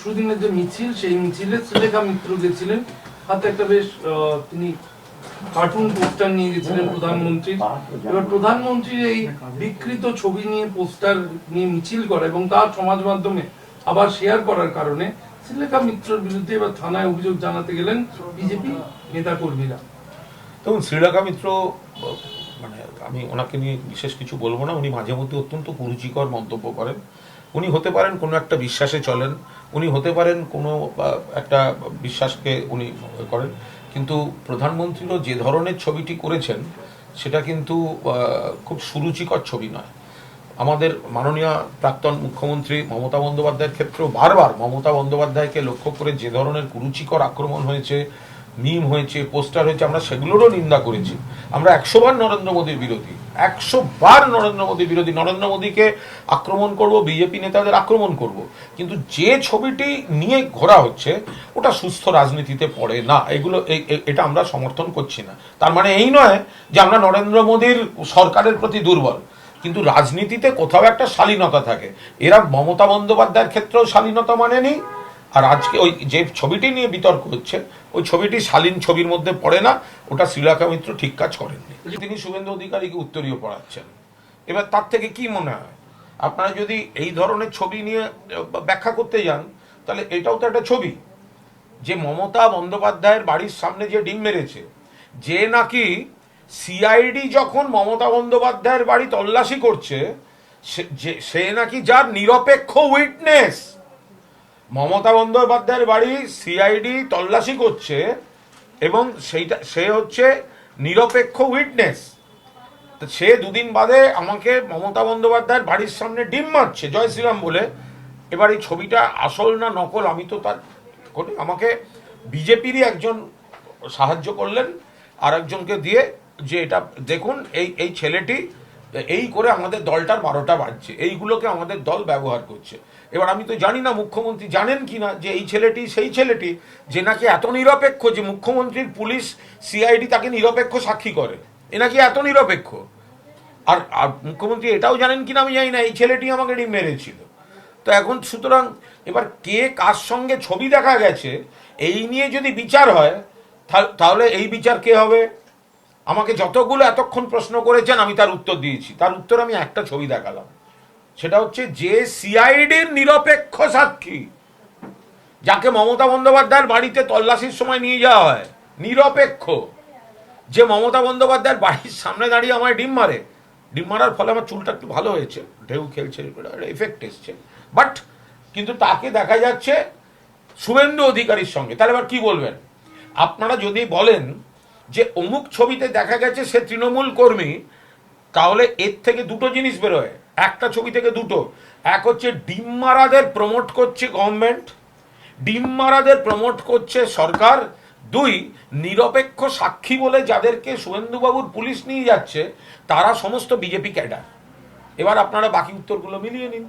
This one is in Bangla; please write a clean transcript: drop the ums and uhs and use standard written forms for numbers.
পরশুদিনের যে মিছিল, সেই মিছিলে শ্রীলেখা মিত্র গেছিলেন, হাতে একটা বেশ তিনি কার্টুন পোস্টার নিয়ে গেছিলেন প্রধানমন্ত্রী। এবার প্রধানমন্ত্রীর এই বিকৃত ছবি নিয়ে পোস্টার নিয়ে মিছিল করা এবং তার সমাজ মাধ্যমে আবার শেয়ার করার কারণে শ্রীলেখা মিত্রের বিরুদ্ধে এবার থানায় অভিযোগ জানাতে গেলেন বিজেপি নেতা কর্মীরা। দেখুন, শ্রীলেখা মিত্র, মানে আমি ওনাকে নিয়ে বিশেষ কিছু বলবো না। উনি মাঝে মধ্যে অত্যন্ত কুরুচিকর মন্তব্য করেন। উনি হতে পারেন কোনো একটা বিশ্বাসে চলেন, উনি হতে পারেন কোনো একটা বিশ্বাসকে উনি করেন, কিন্তু প্রধানমন্ত্রীরও যে ধরনের ছবিটি করেছেন সেটা কিন্তু খুব সুরুচিকর ছবি নয়। আমাদের মাননীয় প্রাক্তন মুখ্যমন্ত্রী মমতা বন্দ্যোপাধ্যায়ের ক্ষেত্রেও বারবার মমতা বন্দ্যোপাধ্যায়কে লক্ষ্য করে যে ধরনের কুরুচিকর আক্রমণ হয়েছে, মিম হয়েছে, পোস্টার হয়েছে, আমরা সেগুলোরও নিন্দা করেছি। আমরা 100 বার নরেন্দ্র মোদীর বিরোধী, 100 বার নরেন্দ্র মোদীর বিরোধী। নরেন্দ্র মোদীকে আক্রমণ করব, বিজেপি নেতাদের আক্রমণ করব, কিন্তু যে ছবিটি নিয়ে ঘোরা হচ্ছে ওটা সুস্থ রাজনীতিতে পড়ে না। এগুলো এটা আমরা সমর্থন করছি না। তার মানে এই নয় যে আমরা নরেন্দ্র মোদীর সরকারের প্রতি দুর্বল, কিন্তু রাজনীতিতে কোথাও একটা শালীনতা থাকে। এরা মমতা বন্দ্যোপাধ্যায়ের ক্ষেত্রেও শালীনতা মানেনি, আর আজকে ওই যে ছবিটি নিয়ে বিতর্ক হচ্ছে ওই ছবিটি শালীন ছবির মধ্যে পড়ে না। ওটা শ্রীলেখা মিত্র ঠিক কাজ করেননি। তিনি শুভেন্দু অধিকারীকে উত্তরীয় পড়াচ্ছেন। এবার তার থেকে কি মনে হয়, আপনারা যদি এই ধরনের ছবি নিয়ে ব্যাখ্যা করতে যান তাহলে এটাও তো একটা ছবি। যে মমতা বন্দ্যোপাধ্যায়ের বাড়ির সামনে যে ডিম মেরেছে, যে নাকি সিআইডি যখন মমতা বন্দ্যোপাধ্যায়ের বাড়ি তল্লাশি করছে, সে নাকি যার নিরপেক্ষ উইটনেস। মমতা বন্দ্যোপাধ্যায়ের বাড়ি সিআইডি তল্লাশি করছে এবং সে হচ্ছে নিরপেক্ষ উইটনেস। সে দুদিন বাদে আমাকে মমতা বন্দ্যোপাধ্যায়ের বাড়ির সামনে ডিম মারছে জয় শ্রীরাম বলে। এবার এই ছবিটা আসল না নকল আমি তো তার, আমাকে বিজেপিরই একজন সাহায্য করলেন আর একজনকে দিয়ে, যে এটা দেখুন এই ছেলেটি এই করে আমাদের দলটার 12টা বাজছে, এইগুলোকে আমাদের দল ব্যবহার করছে। এবার আমি তো জানি না মুখ্যমন্ত্রী জানেন কিনা যে এই ছেলেটি সেই ছেলেটি যে নাকি এত নিরপেক্ষ, যে মুখ্যমন্ত্রীর পুলিশ সিআইডি তাকে নিরপেক্ষ সাক্ষী করে, এ নাকি এত নিরপেক্ষ। আর মুখ্যমন্ত্রী এটাও জানেন কিনা আমি জানি না এই ছেলেটি আমাকে ডিম মেরেছিল। তো এখন সুতরাং এবার কে কার সঙ্গে ছবি দেখা গেছে এই নিয়ে যদি বিচার হয় তাহলে এই বিচার কে হবে? আমাকে যতগুলো এতক্ষণ প্রশ্ন করেছেন আমি তার উত্তর দিয়েছি। তার উত্তর আমি একটা ছবি দেখালাম, সেটা হচ্ছে যে সিআইডির নিরপেক্ষ সাক্ষী, যাকে মমতা বন্দ্যোপাধ্যায়ের বাড়িতে তল্লাশির সময় নিয়ে যাওয়া হয়, নিরপেক্ষ, যে মমতা বন্দ্যোপাধ্যায়ের বাড়ির সামনে দাঁড়িয়ে আমায় ডিম মারে। ডিম মারার ফলে আমার চুলটা একটু ভালো হয়েছে, ঢেউ খেলছে, এফেক্ট এসছে, বাট কিন্তু তাকে দেখা যাচ্ছে শুভেন্দু অধিকারীর সঙ্গে। তাহলে এবার কি বলবেন আপনারা? যদি বলেন যে অমুক ছবিতে দেখা গেছে সে তৃণমূল কর্মী, তাহলে এর থেকে দুটো জিনিস বেরোয়, একটা ছবি থেকে দুটো। এক হচ্ছে ডিম মারাদের প্রমোট করছে গভর্নমেন্ট, ডিম মারাদের প্রমোট করছে সরকার। দুই, নিরপেক্ষ সাক্ষী বলে যাদেরকে শুভেন্দুবাবুর পুলিশ নিয়ে যাচ্ছে তারা সমস্ত বিজেপি ক্যাডার। এবার আপনারা বাকি উত্তরগুলো মিলিয়ে নিন।